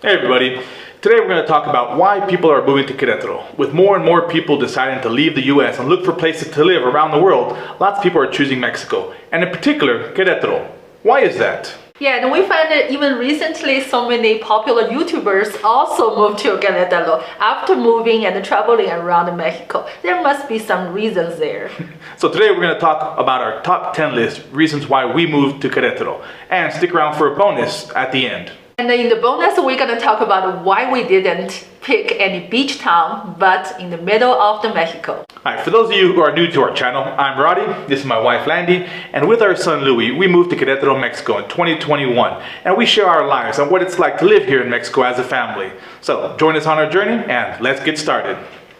Hey everybody, today we're going to talk about why people are moving to Querétaro. With more and more people deciding to leave the US and look for places to live around the world, lots of people are choosing Mexico, and in particular, Querétaro. Why is that? Yeah, and we find that even recently so many popular YouTubers also moved to Querétaro after moving and traveling around Mexico. There must be some reasons there. So today we're going to talk about our top 10 list, reasons why we moved to Querétaro, and stick around for a bonus at the end. And in the bonus, we're going to talk about why we didn't pick any beach town, but in the middle of the Mexico. Alright, for those of you who are new to our channel, I'm Roddy, this is my wife Landy, and with our son Louis, we moved to Querétaro, Mexico in 2021, and we share our lives and what it's like to live here in Mexico as a family. So join us on our journey and let's get started.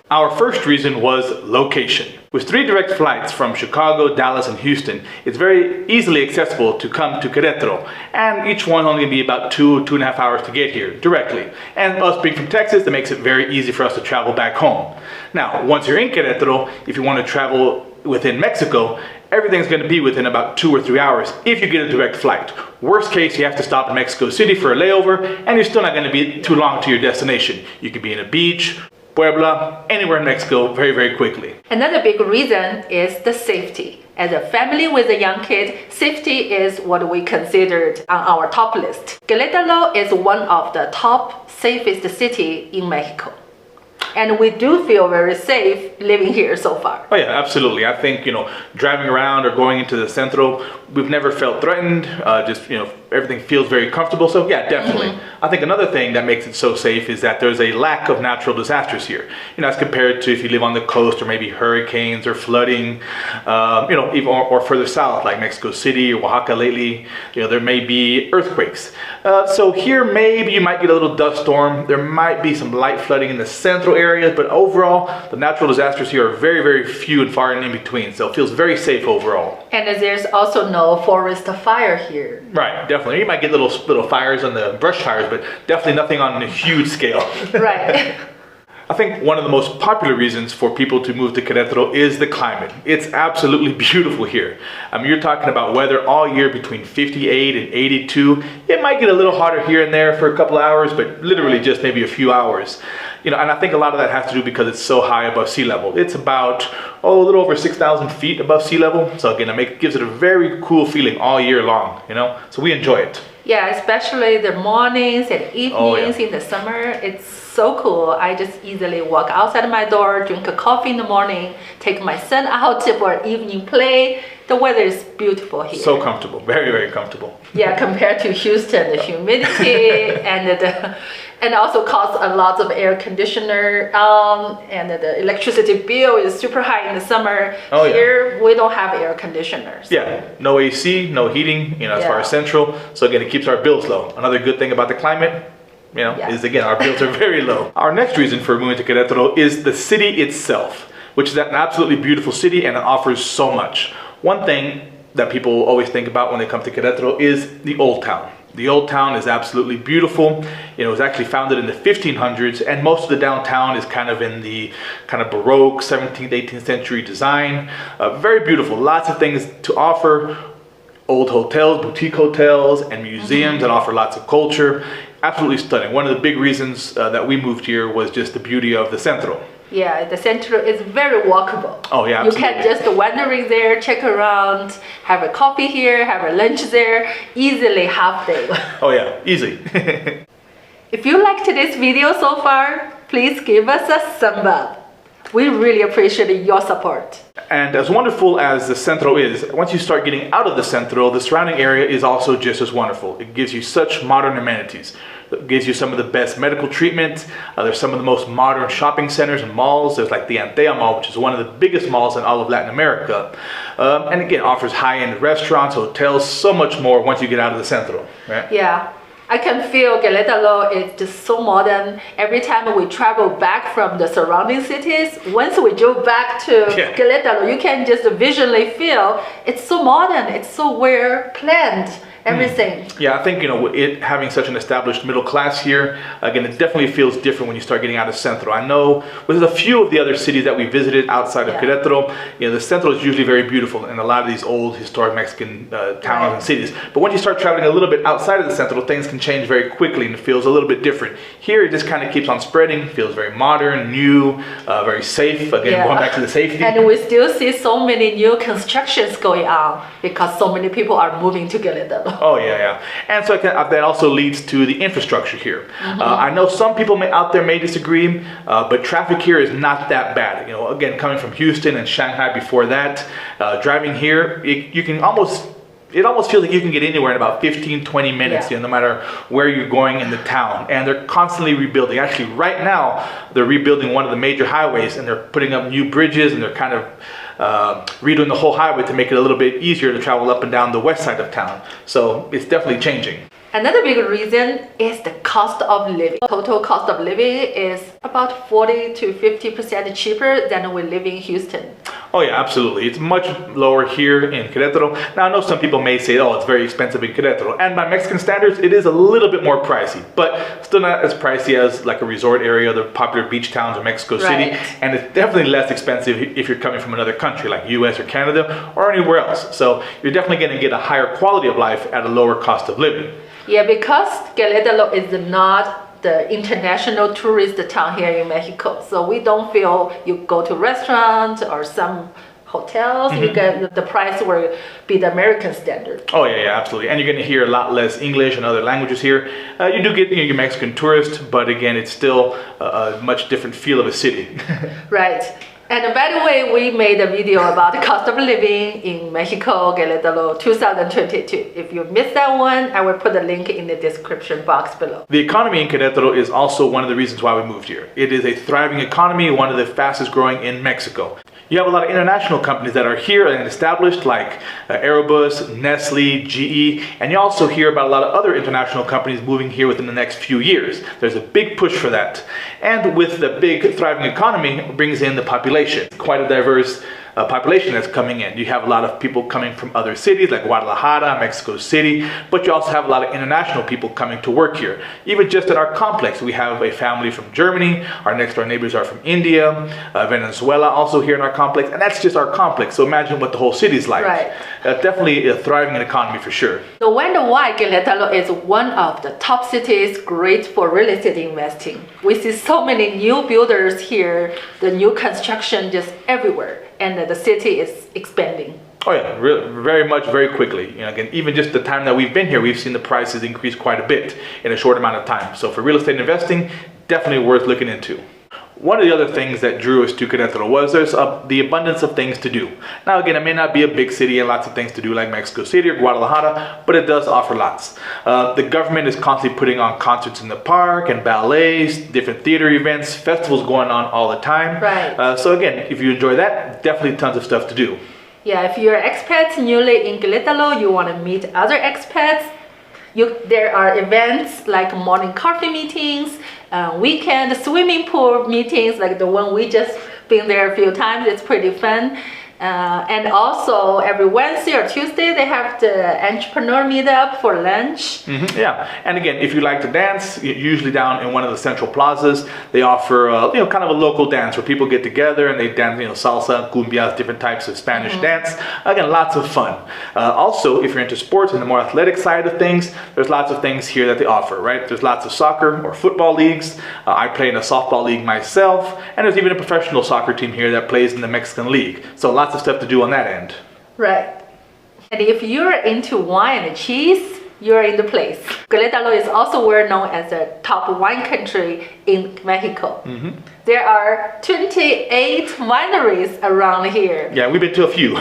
Our first reason was location. With 3 direct flights from Chicago, Dallas, and Houston, it's very easily accessible to come to Querétaro, and each one only be about 2.5 hours to get here directly. And us being from Texas, it makes it very easy for us to travel back home. Now, once you're in Querétaro, if you want to travel within Mexico, everything's going to be within about 2 or 3 hours if you get a direct flight. Worst case, you have to stop in Mexico City for a layover, and you're still not going to be too long to your destination. You could be in a beach, Puebla, anywhere in Mexico very, very quickly. Another big reason is the safety. As a family with a young kid, safety is what we considered on our top list. Querétaro is one of the top safest city in Mexico. And we do feel very safe living here so far. Oh yeah, absolutely. I think, driving around or going into the centro, we've never felt threatened. Everything feels very comfortable. So yeah, definitely. I think another thing that makes it so safe is that there's a lack of natural disasters here. As compared to if you live on the coast or maybe hurricanes or flooding, even or further south like Mexico City or Oaxaca lately, there may be earthquakes. So here maybe you might get a little dust storm. There might be some light flooding in the central areas, but overall the natural disasters here are very, very few and far and in between. So it feels very safe overall. And there's also no forest fire here. Right, definitely. You might get little fires on the brush fires, but definitely nothing on a huge scale. Right. I think one of the most popular reasons for people to move to Querétaro is the climate. It's absolutely beautiful here. You're talking about weather all year between 58 and 82. It might get a little hotter here and there for a couple hours, but literally just maybe a few hours. And I think a lot of that has to do because it's so high above sea level. It's about, a little over 6,000 feet above sea level. So again, it gives it a very cool feeling all year long, so we enjoy it. Yeah, especially the mornings and evenings in the summer. It's so cool. I just easily walk outside my door, drink a coffee in the morning, take my son out for an evening play. The weather is beautiful here. So comfortable, very, very comfortable. Yeah, compared to Houston, the humidity and also costs a lot of air conditioner, and the electricity bill is super high in the summer. Here, we don't have air conditioners. Yeah, no AC, no heating, as far as central. So again, it keeps our bills low. Another good thing about the climate, is again, our bills are very low. Our next reason for moving to Querétaro is the city itself, which is an absolutely beautiful city and it offers so much. One thing that people always think about when they come to Querétaro is the Old Town. The Old Town is absolutely beautiful. It was actually founded in the 1500s, and most of the downtown is kind of in the Baroque 17th, 18th century design. Very beautiful, lots of things to offer. Old hotels, boutique hotels, and museums that offer lots of culture. Absolutely stunning. One of the big reasons that we moved here was just the beauty of the centro. Yeah, the centro is very walkable. Oh yeah, absolutely. You can just wandering there, check around, have a coffee here, have a lunch there, easily half day. Oh yeah, easy. If you liked this video so far, please give us a thumb up. We really appreciate your support. And as wonderful as the centro is, once you start getting out of the centro, the surrounding area is also just as wonderful. It gives you such modern amenities. It gives you some of the best medical treatment. There's some of the most modern shopping centers and malls. There's like the Antea Mall, which is one of the biggest malls in all of Latin America. And again, offers high-end restaurants, hotels, so much more once you get out of the centro. Right? Yeah. I can feel Querétaro is just so modern. Every time we travel back from the surrounding cities, once we go back to Querétaro, you can just visually feel it's so modern, it's so well planned, everything. Yeah, I think, it having such an established middle class here, again, it definitely feels different when you start getting out of Centro. I know with a few of the other cities that we visited outside of Querétaro, the Centro is usually very beautiful in a lot of these old historic Mexican towns and cities. But once you start traveling a little bit outside of the Centro, things can change very quickly and it feels a little bit different. Here, it just kind of keeps on spreading, feels very modern, new, very safe. Again, going back to the safety. And we still see so many new constructions going on because so many people are moving to Querétaro. Oh, yeah. And so that also leads to the infrastructure here. I know some people out there may disagree, but traffic here is not that bad. Again, coming from Houston and Shanghai before that, driving here, it almost feels like you can get anywhere in about 15-20 minutes, no matter where you're going in the town. And they're constantly rebuilding. Actually, right now, they're rebuilding one of the major highways, and they're putting up new bridges, and they're kind of redoing the whole highway to make it a little bit easier to travel up and down the west side of town. So it's definitely changing. Another big reason is the cost of living. Total cost of living is about 40 to 50% cheaper than we live in Houston. Oh yeah, absolutely. It's much lower here in Querétaro. Now I know some people may say, it's very expensive in Querétaro. And by Mexican standards, it is a little bit more pricey, but still not as pricey as like a resort area, the popular beach towns of Mexico City. And it's definitely less expensive if you're coming from another country like US or Canada or anywhere else. So you're definitely going to get a higher quality of life at a lower cost of living. Yeah, because Querétaro is not the international tourist town here in Mexico. So we don't feel you go to restaurants or some hotels, you get the price will be the American standard. Oh yeah, absolutely. And you're going to hear a lot less English and other languages here. You do get your Mexican tourist, but again, it's still a much different feel of a city. Right. And by the way, we made a video about the cost of living in Mexico, Querétaro 2022. If you missed that one, I will put a link in the description box below. The economy in Querétaro is also one of the reasons why we moved here. It is a thriving economy, one of the fastest growing in Mexico. You have a lot of international companies that are here and established, like Airbus, Nestle, GE, and you also hear about a lot of other international companies moving here within the next few years. There's a big push for that. And with the big thriving economy, it brings in the population. Quite a diverse population that's coming in. You have a lot of people coming from other cities like Guadalajara, Mexico City, but you also have a lot of international people coming to work here. Even just at our complex, we have a family from Germany, our next door neighbors are from India, Venezuela also here in our complex, and that's just our complex, so imagine what the whole city's like. Right. Definitely a thriving economy for sure. No wonder why Querétaro is one of the top cities great for real estate investing. We see so many new builders here, the new construction just everywhere. And the city is expanding. Oh yeah, very much, very quickly. Again, even just the time that we've been here, we've seen the prices increase quite a bit in a short amount of time. So for real estate investing, definitely worth looking into. One of the other things that drew us to Querétaro was there's the abundance of things to do. Now again, it may not be a big city and lots of things to do like Mexico City or Guadalajara, but it does offer lots. The government is constantly putting on concerts in the park and ballets, different theater events, festivals going on all the time. Right. So again, if you enjoy that, definitely tons of stuff to do. Yeah, if you're expats newly in Querétaro, you want to meet other expats, there are events like morning coffee meetings, weekend swimming pool meetings like the one we just been there a few times. It's pretty fun. And also every Wednesday or Tuesday they have the entrepreneur meetup for lunch. Yeah, and again, if you like to dance, usually down in one of the central plazas, they offer kind of a local dance where people get together and they dance, salsa, cumbias, different types of Spanish dance. Again, lots of fun. Also, if you're into sports and the more athletic side of things, there's lots of things here that they offer, right? There's lots of soccer or football leagues. I play in a softball league myself, and there's even a professional soccer team here that plays in the Mexican League. So lots of stuff to do on that end. Right. And if you're into wine and cheese, you're in the place. Querétaro is also well known as the top wine country in Mexico. There are 28 wineries around here. Yeah, we've been to a few.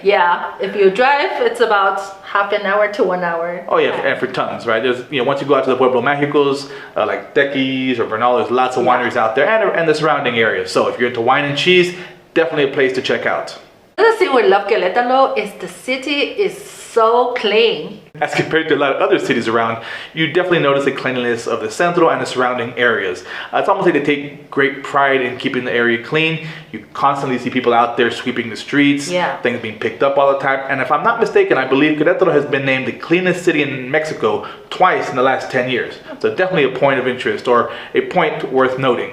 Yeah, if you drive, it's about half an hour to 1 hour. Oh yeah, and for tons, right? There's, once you go out to the Pueblo Mágicos, like Tequis or Bernal, there's lots of wineries out there and the surrounding areas. So if you're into wine and cheese, definitely a place to check out. Another thing we love Querétaro is the city is so clean. As compared to a lot of other cities around, you definitely notice the cleanliness of the centro and the surrounding areas. It's almost like they take great pride in keeping the area clean. You constantly see people out there sweeping the streets, things being picked up all the time. And if I'm not mistaken, I believe Querétaro has been named the cleanest city in Mexico twice in the last 10 years. So definitely a point of interest, or a point worth noting.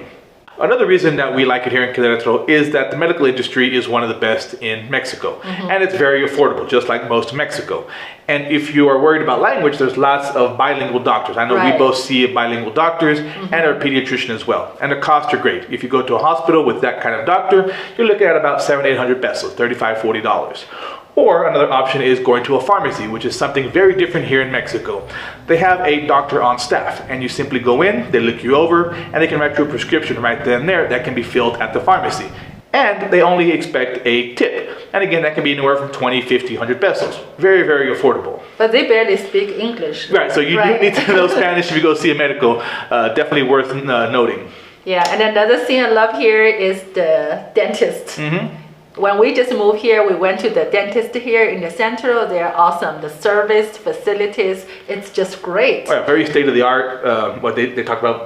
Another reason that we like it here in Querétaro is that the medical industry is one of the best in Mexico. And it's very affordable, just like most of Mexico. And if you are worried about language, there's lots of bilingual doctors. I know we both see bilingual doctors and our pediatrician as well. And the costs are great. If you go to a hospital with that kind of doctor, you're looking at about 700-800 pesos, $35-40. Or another option is going to a pharmacy, which is something very different here in Mexico. They have a doctor on staff, and you simply go in, they look you over, and they can write you a prescription right then and there that can be filled at the pharmacy. And they only expect a tip. And again, that can be anywhere from 20, 50, 100 pesos. Very, very affordable. But they barely speak English. Right, so you do need to know Spanish if you go see a medical. Definitely worth noting. Yeah, and another thing I love here is the dentist. When we just moved here, we went to the dentist here in the central. They're awesome. The service, facilities, it's just great. Oh, yeah, very state-of-the-art. What they talk about,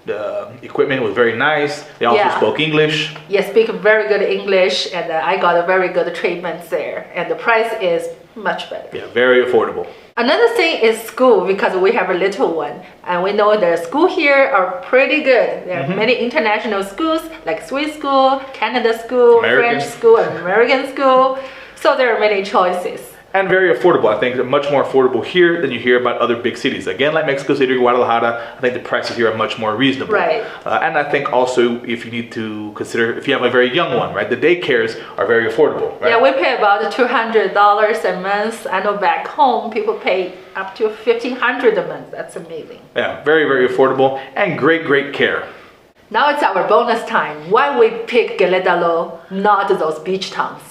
the equipment was very nice. They also spoke English. Yeah, speak very good English, and I got a very good treatment there. And the price is much better. Yeah, very affordable. Another thing is school, because we have a little one, and we know the school here are pretty good. There are many international schools like Swiss school, Canada school, French school, and American school. So there are many choices. And very affordable. I think they're much more affordable here than you hear about other big cities. Again, like Mexico City, Guadalajara, I think the prices here are much more reasonable. Right. And I think also if you need to consider, if you have a very young one, right, the daycares are very affordable. Right? Yeah, we pay about $200 a month. I know back home people pay up to $1,500 a month. That's amazing. Yeah, very, very affordable and great, great care. Now it's our bonus time. Why we pick Querétaro, not those beach towns?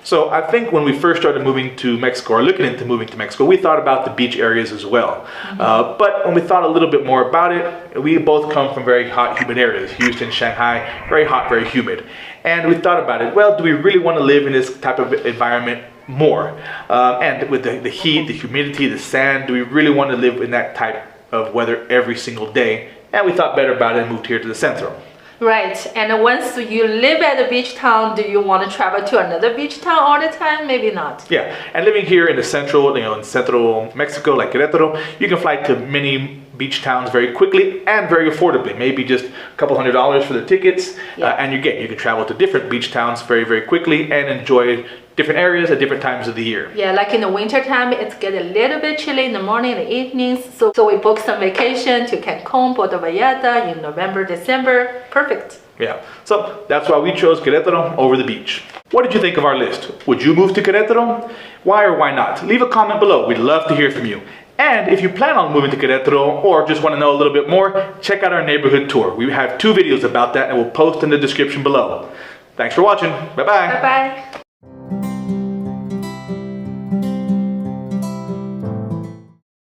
So I think when we first started moving to Mexico, or looking into moving to Mexico, we thought about the beach areas as well. But when we thought a little bit more about it, we both come from very hot, humid areas. Houston, Shanghai, very hot, very humid. And we thought about it, well, do we really want to live in this type of environment more? And with the heat, the humidity, the sand, do we really want to live in that type of weather every single day? And we thought better about it and moved here to the centro. Right, and once you live at a beach town, do you want to travel to another beach town all the time? Maybe not. Yeah, and living here in the central, in central Mexico, like Querétaro, you can fly to many beach towns very quickly and very affordably. Maybe just a couple $100s for the tickets, and you can travel to different beach towns very, very quickly and enjoy different areas at different times of the year. Yeah, like in the winter time, it's get a little bit chilly in the morning and the evenings. So we booked some vacation to Cancun, Puerto Vallarta in November, December. Perfect. Yeah, so that's why we chose Querétaro over the beach. What did you think of our list? Would you move to Querétaro? Why or why not? Leave a comment below. We'd love to hear from you. And if you plan on moving to Querétaro or just want to know a little bit more, check out our neighborhood tour. We have 2 videos about that and we'll post in the description below. Thanks for watching. Bye-bye. Bye-bye.